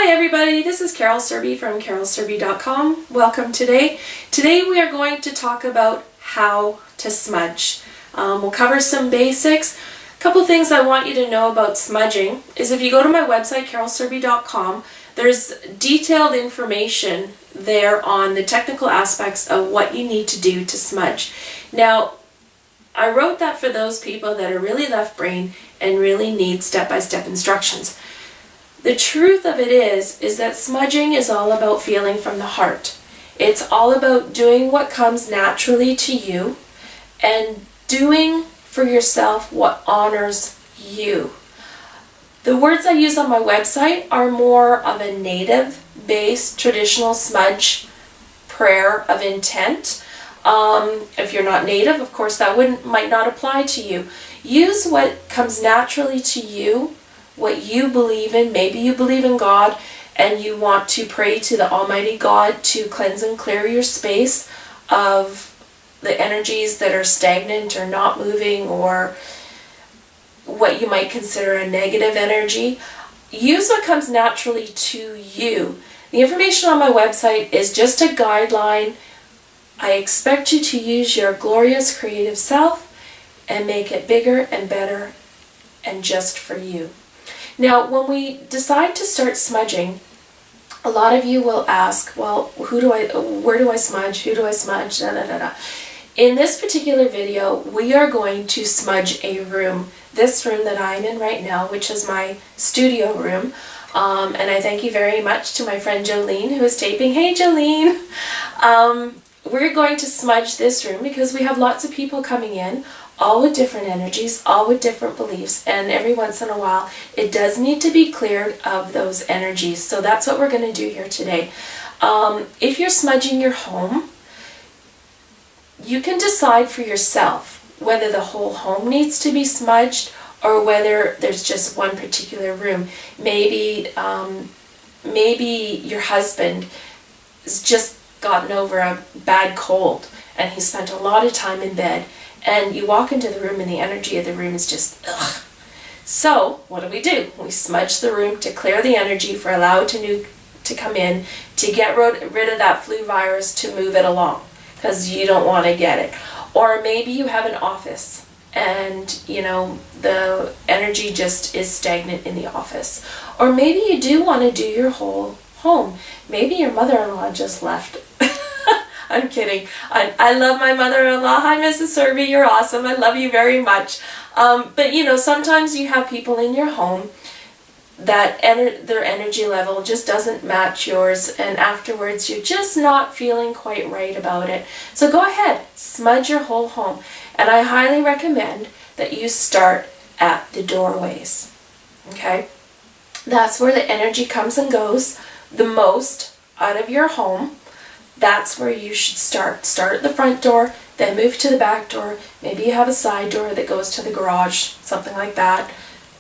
Hi everybody, this is Carol Serby from carolserby.com. Welcome today. Today we are going to talk about how to smudge. We'll cover some basics. A couple things I want you to know about smudging is if you go to my website carolserby.com, there's detailed information there on the technical aspects of what you need to do to smudge. Now, I wrote that for those people that are really left brain and really need step-by-step instructions. The truth of it is that smudging is all about feeling from the heart. It's all about doing what comes naturally to you and doing for yourself what honors you. The words I use on my website are more of a native-based traditional smudge prayer of intent. If you're not native, of course, that might not apply to you. Use what comes naturally to you, what you believe in. Maybe you believe in God and you want to pray to the Almighty God to cleanse and clear your space of the energies that are stagnant or not moving or what you might consider a negative energy. Use what comes naturally to you. The information on my website is just a guideline. I expect you to use your glorious creative self and make it bigger and better and just for you. Now, when we decide to start smudging, a lot of you will ask, well, where do I smudge? Who do I smudge? Da, da, da, da. In this particular video, we are going to smudge a room. This room that I'm in right now, which is my studio room. And I thank you very much to my friend Jolene who is taping. Hey, Jolene! We're going to smudge this room because we have lots of people coming in, all with different energies, all with different beliefs, and every once in a while it does need to be cleared of those energies. So that's what we're going to do here today. If you're smudging your home, you can decide for yourself whether the whole home needs to be smudged or whether there's just one particular room. Maybe your husband has just gotten over a bad cold and he spent a lot of time in bed, and you walk into the room and the energy of the room is just ugh. So what do? We smudge the room to clear the energy, for allow to come in, to get rid of that flu virus, to move it along because you don't want to get it. Or maybe you have an office and you know the energy just is stagnant in the office. Or maybe you do want to do your whole home. Maybe your mother-in-law just left. I'm kidding. I love my mother-in-law. Hi, Mrs. Serby, you're awesome. I love you very much. But you know, sometimes you have people in your home that their energy level just doesn't match yours, and afterwards you're just not feeling quite right about it. So go ahead, smudge your whole home. And I highly recommend that you start at the doorways. Okay? That's where the energy comes and goes the most out of your home. That's where you should start. Start at the front door, then move to the back door. Maybe you have a side door that goes to the garage, something like that.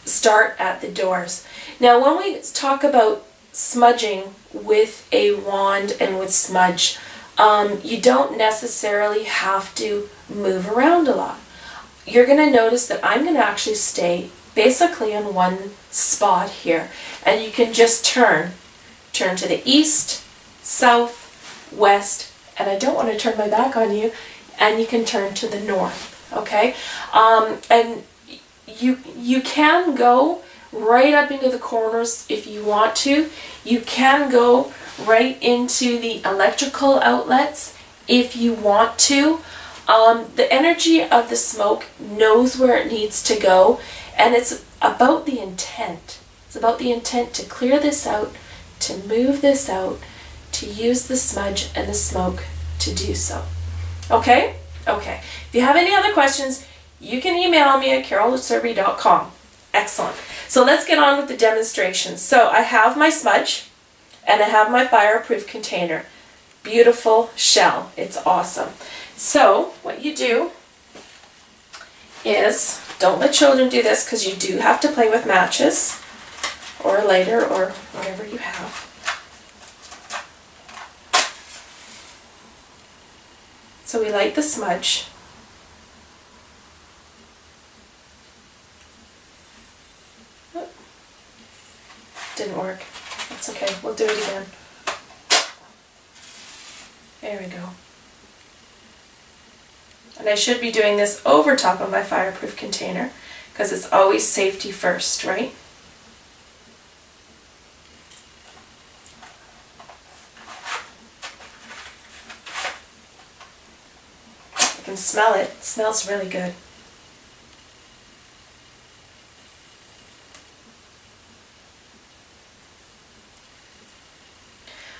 Start at the doors. Now, when we talk about smudging with a wand and with smudge, you don't necessarily have to move around a lot. You're going to notice that I'm going to actually stay basically in one spot here. And you can just turn to the east, south, west, and I don't want to turn my back on you, and you can turn to the north, okay? And you can go right up into the corners if you want to. You can go right into the electrical outlets if you want to. The energy of the smoke knows where it needs to go, and it's about the intent. It's about the intent to clear this out, to move this out, to use the smudge and the smoke to do so. Okay? Okay. If you have any other questions, you can email me at carolserby.com. Excellent. So let's get on with the demonstration. So I have my smudge and I have my fireproof container. Beautiful shell. It's awesome. So what you do is, don't let children do this because you do have to play with matches or a lighter or whatever you have. So we light the smudge. Didn't work. That's okay, we'll do it again. There we go. And I should be doing this over top of my fireproof container because it's always safety first, right? I can smell it. It smells really good.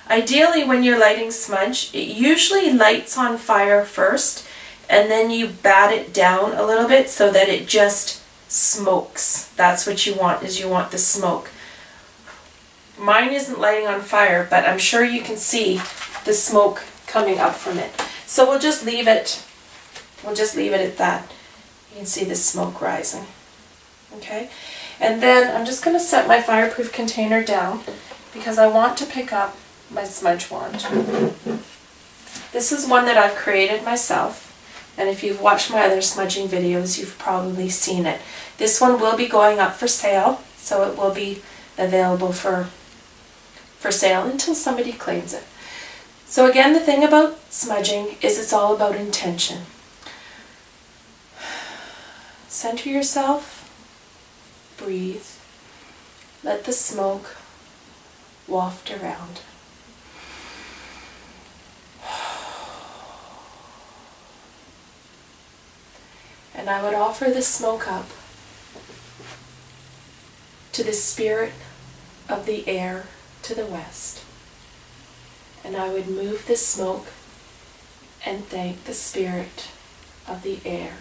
Ideally, when you're lighting smudge, it usually lights on fire first, and then you bat it down a little bit so that it just smokes. That's what you want, is you want the smoke. Mine isn't lighting on fire, but I'm sure you can see the smoke coming up from it. So we'll just leave it. We'll just leave it at that. You can see the smoke rising. Okay? And then I'm just going to set my fireproof container down because I want to pick up my smudge wand. This is one that I've created myself, and if you've watched my other smudging videos, you've probably seen it. This one will be going up for sale, so it will be available for sale until somebody claims it. So again, the thing about smudging is it's all about intention. Center yourself, breathe, let the smoke waft around. And I would offer the smoke up to the spirit of the air to the west. And I would move the smoke and thank the spirit of the air.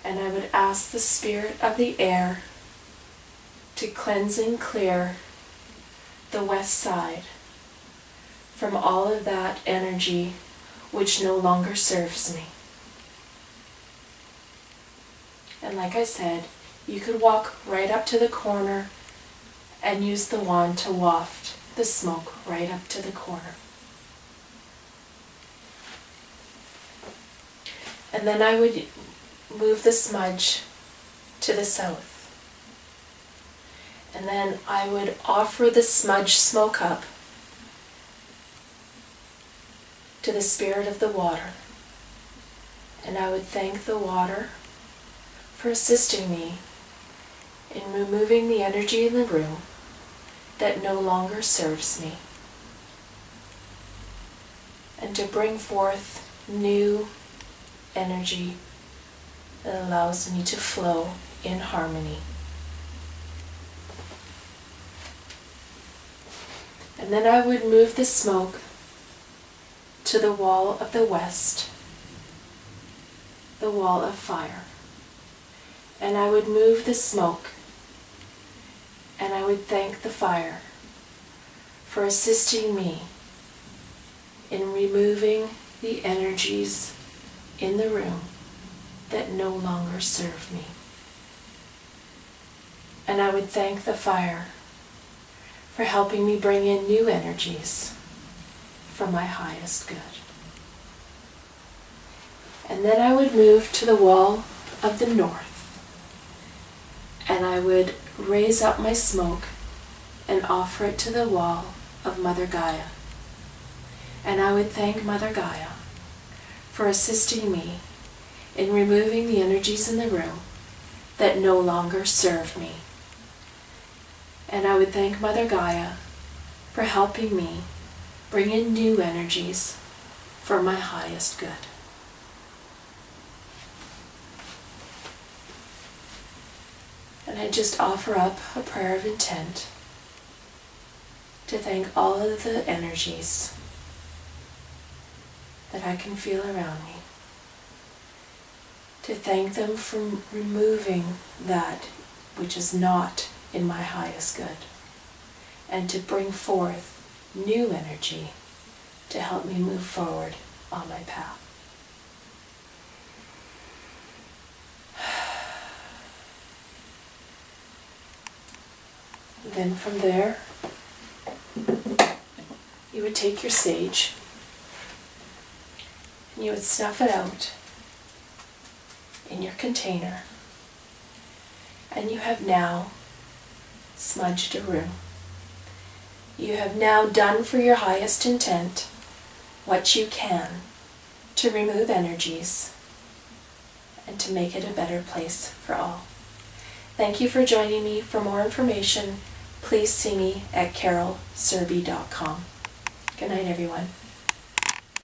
And I would ask the spirit of the air to cleanse and clear the west side from all of that energy which no longer serves me. And like I said, you could walk right up to the corner and use the wand to waft the smoke right up to the corner. And then I would move the smudge to the south. And then I would offer the smudge smoke up to the spirit of the water. And I would thank the water for assisting me in removing the energy in the room that no longer serves me, and to bring forth new energy that allows me to flow in harmony. And then I would move the smoke to the wall of the west, the wall of fire. And I would move the smoke, and I would thank the fire for assisting me in removing the energies in the room that no longer serve me. And I would thank the fire for helping me bring in new energies for my highest good. And then I would move to the wall of the north, and I would raise up my smoke and offer it to the wall of Mother Gaia. And I would thank Mother Gaia for assisting me in removing the energies in the room that no longer serve me. And I would thank Mother Gaia for helping me bring in new energies for my highest good. And I just offer up a prayer of intent to thank all of the energies that I can feel around me, to thank them for removing that which is not in my highest good, and to bring forth new energy to help me move forward on my path. Then from there, you would take your sage and you would snuff it out in your container, and you have now smudged a room. You have now done for your highest intent what you can to remove energies and to make it a better place for all. Thank you for joining me. For more information, please see me at carolserby.com. Good night, everyone.